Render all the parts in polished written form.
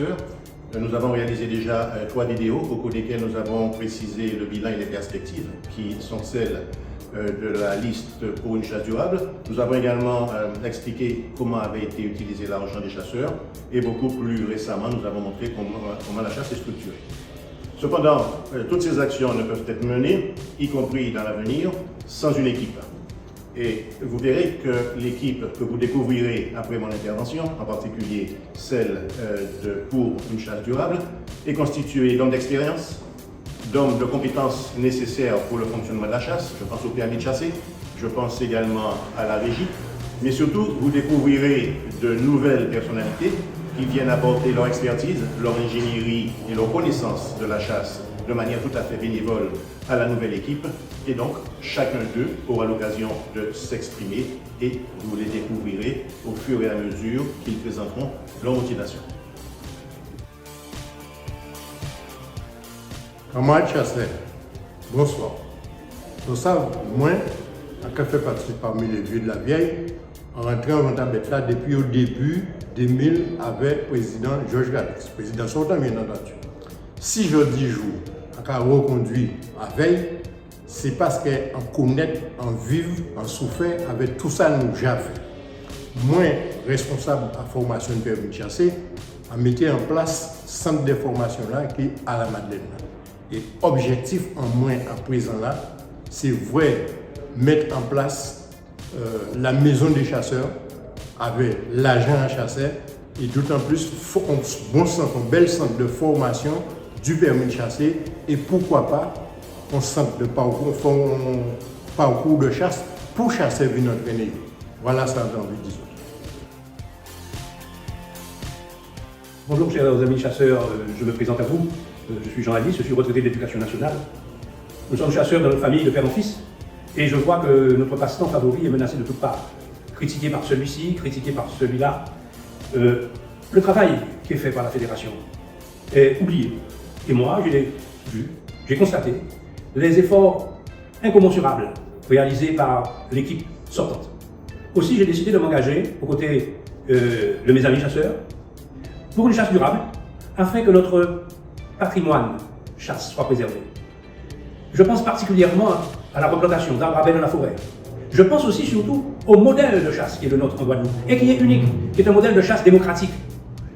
chasseurs. Nous avons réalisé déjà 3 vidéos au cours desquelles nous avons précisé le bilan et les perspectives qui sont celles de la liste pour une chasse durable. Nous avons également expliqué comment avait été utilisé l'argent des chasseurs et beaucoup plus récemment, nous avons montré comment la chasse est structurée. Cependant, toutes ces actions ne peuvent être menées, y compris dans l'avenir, sans une équipe. Et vous verrez que l'équipe que vous découvrirez après mon intervention, en particulier celle pour une chasse durable, est constituée d'hommes d'expérience, d'hommes de compétences nécessaires pour le fonctionnement de la chasse. Je pense au permis de chasser, je pense également à la régie, mais surtout vous découvrirez de nouvelles personnalités qui viennent apporter leur expertise, leur ingénierie et leur connaissance de la chasse de manière tout à fait bénévole à la nouvelle équipe. Et donc, chacun d'eux aura l'occasion de s'exprimer et vous les découvrirez au fur et à mesure qu'ils présenteront leur motivation. Camarade Chasseur, bonsoir. Nous savons, moi, je fais partie parmi les vieux de la vieille, en rentrant en Tabette là depuis au début 2000 avec le président Georges Galix, président sortant bien entendu. Si je dis jour, on a reconduit à veille, c'est parce qu'on connaît, on vive, on souffre avec tout ça nous j'ai fait. Moi, responsable de la formation de permis de chasser, on mettait en place centre de formation là qui est à la Madeleine. Et objectif en moins à présent là, c'est vrai mettre en place la maison des chasseurs avec l'agent à chasseur et d'autant plus un bon centre, un bel centre de formation du permis de chasser et pourquoi pas un centre de parcours de chasse pour chasser venir entraîner. Voilà ça j'ai envie de dire. Bonjour chers amis chasseurs, je me présente à vous. Je suis Jean Alice, je suis retraité de l'éducation nationale. Nous sommes chasseurs dans notre famille de père en fils et je vois que notre passe-temps favori est menacé de toutes parts. Critiqué par celui-ci, critiqué par celui-là. Le travail qui est fait par la fédération est oublié. Et moi, je l'ai vu, j'ai constaté les efforts incommensurables réalisés par l'équipe sortante. Aussi, j'ai décidé de m'engager aux côtés de mes amis chasseurs pour une chasse durable afin que notre patrimoine chasse soit préservé. Je pense particulièrement à la replantation d'arbres à baies dans la forêt. Je pense aussi surtout au modèle de chasse qui est le nôtre en Guadeloupe et qui est unique, qui est un modèle de chasse démocratique,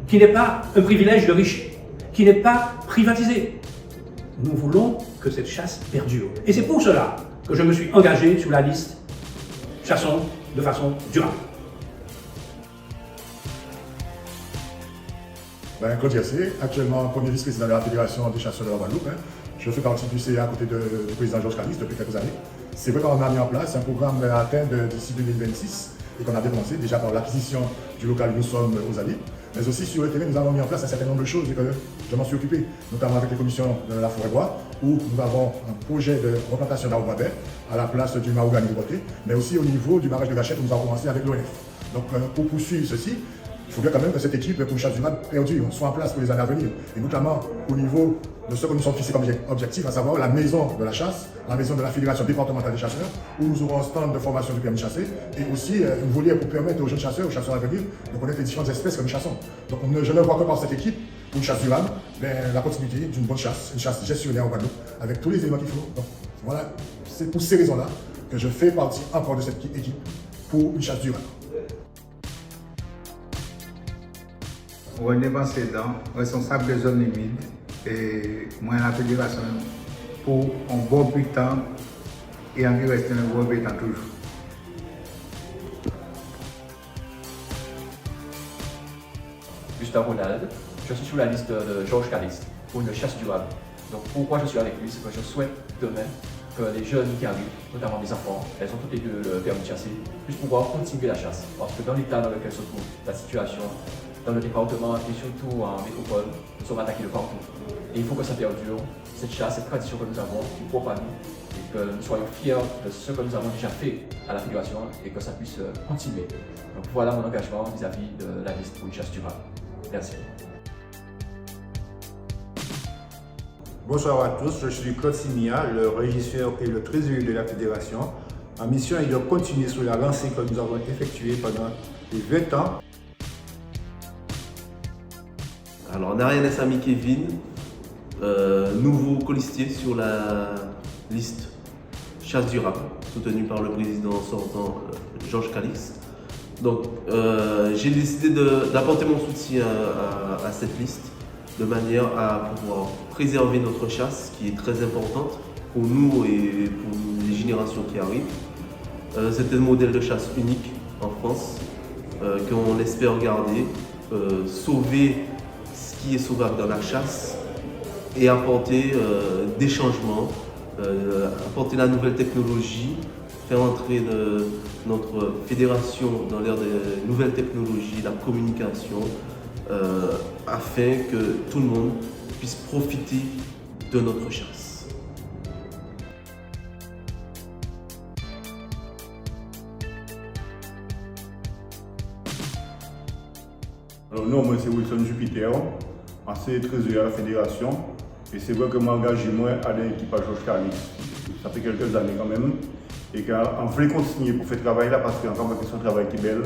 qui n'est pas un privilège de riches, qui n'est pas privatisé. Nous voulons que cette chasse perdure. Et c'est pour cela que je me suis engagé sur la liste Chassons de façon durable. Claude Jessé, actuellement premier vice-président de la Fédération des chasseurs de la Guadeloupe. Je fais partie du CA à côté du président Georges Galix depuis quelques années. C'est vrai qu'on a mis en place un programme à atteindre d'ici 2026 et qu'on a dénoncé déjà par l'acquisition du local où nous sommes aux Alliés. Mais aussi sur le terrain, nous avons mis en place un certain nombre de choses et que je m'en suis occupé, notamment avec les commissions de la forêt-bois, où nous avons un projet de replantation d'arbres à baies à la place du mahogany de beauté, mais aussi au niveau du barrage de Gachette où nous avons commencé avec l'ONF. Donc pour poursuivre ceci, il faut bien quand même que cette équipe pour chasse durable perdure soit en place pour les années à venir, et notamment au niveau de ce que nous sommes fixés comme objectif, à savoir la maison de la chasse, la maison de la Fédération départementale des chasseurs, où nous aurons un stand de formation du permis de chasser, et aussi une volière pour permettre aux jeunes chasseurs, aux chasseurs à venir, de connaître les différentes espèces que nous chassons. Donc je ne vois que par cette équipe, une chasse durable, mais la continuité d'une bonne chasse, une chasse gestionnaire en Guadeloupe, avec tous les éléments qu'il faut. Donc voilà, c'est pour ces raisons-là que je fais partie encore de cette équipe pour une chasse durable. René Bansedan, responsable des zones humides, et moi la fédération pour un bon bout de temps et en rester un bon bout de temps toujours. Gustave Ronald, je suis sur la liste de Georges Galix pour une chasse durable. Donc pourquoi je suis avec lui, c'est que je souhaite demain que les jeunes qui arrivent, notamment mes enfants, elles ont toutes les deux le permis de chasser, puissent pouvoir continuer la chasse. Parce que dans l'état dans lequel se trouve la situation, dans le département et surtout en métropole, nous sommes attaqués de partout. Et il faut que ça perdure, cette chasse, cette tradition que nous avons, qui est propre à nous, et que nous soyons fiers de ce que nous avons déjà fait à la fédération et que ça puisse continuer. Donc voilà mon engagement vis-à-vis de la liste pour une chasse durable. Merci. Bonsoir à tous, je suis Claude Simia, le régisseur et le trésorier de la fédération. Ma mission est de continuer sur la lancée que nous avons effectuée pendant les 20 ans. Alors, Narian Sami Kevin, nouveau colistier sur la liste chasse durable, soutenu par le président sortant Georges Calixte. Donc, j'ai décidé d'apporter mon soutien à cette liste de manière à pouvoir préserver notre chasse qui est très importante pour nous et pour les générations qui arrivent. C'est un modèle de chasse unique en France qu'on espère garder, sauver ce qui est sauvable dans la chasse et apporter des changements, apporter la nouvelle technologie, faire entrer notre fédération dans l'ère des nouvelles technologies, la communication, afin que tout le monde puisse profiter de notre chasse. Alors non, moi c'est Wilson Jupiter, ancien trésorier à la fédération. Et c'est vrai que je m'engage à l'équipage Georges Calixte. Ça fait quelques années quand même. Et qu'on voulait continuer pour faire travail là parce qu'il y a encore une question de travail qui est belle.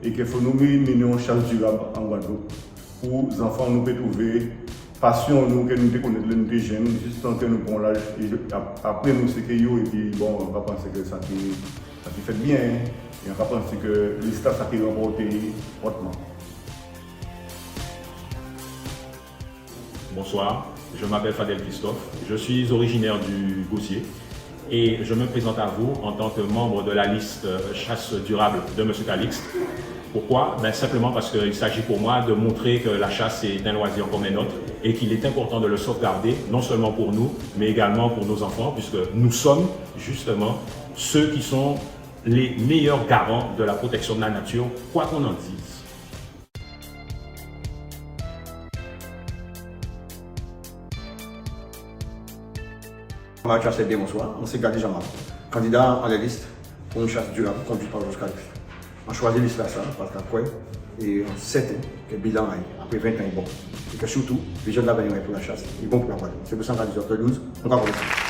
Et qu'il faut nous mener une chasse durable en Guadeloupe. Pour les enfants nous peuvent trouver passion nous que nous connaissons nous jeunes, juste tant que nous prenons l'âge. Et après nous c'est que yo et puis bon on va penser que ça qui fait bien. Et on va penser que l'histoire ça qui remporté hautement. Bonsoir, je m'appelle Fadel Christophe, je suis originaire du Gosier et je me présente à vous en tant que membre de la liste chasse durable de M. Calixte. Pourquoi? Simplement parce qu'il s'agit pour moi de montrer que la chasse est un loisir comme un autre et qu'il est important de le sauvegarder, non seulement pour nous, mais également pour nos enfants, puisque nous sommes justement ceux qui sont les meilleurs garants de la protection de la nature, quoi qu'on en dise. Mathieu Assebé, bonsoir. On s'est gardé Jamal, candidat à la liste pour une chasse durable conduite par Georges Calixte. On choisit liste là ça parce qu'après, et on sait certain que le bilan après 20 ans est bon. Et que surtout, les jeunes de l'avenir pour la chasse, est bon pour la Guadeloupe. C'est pour ça qu'on a dit 12, on va voir ça.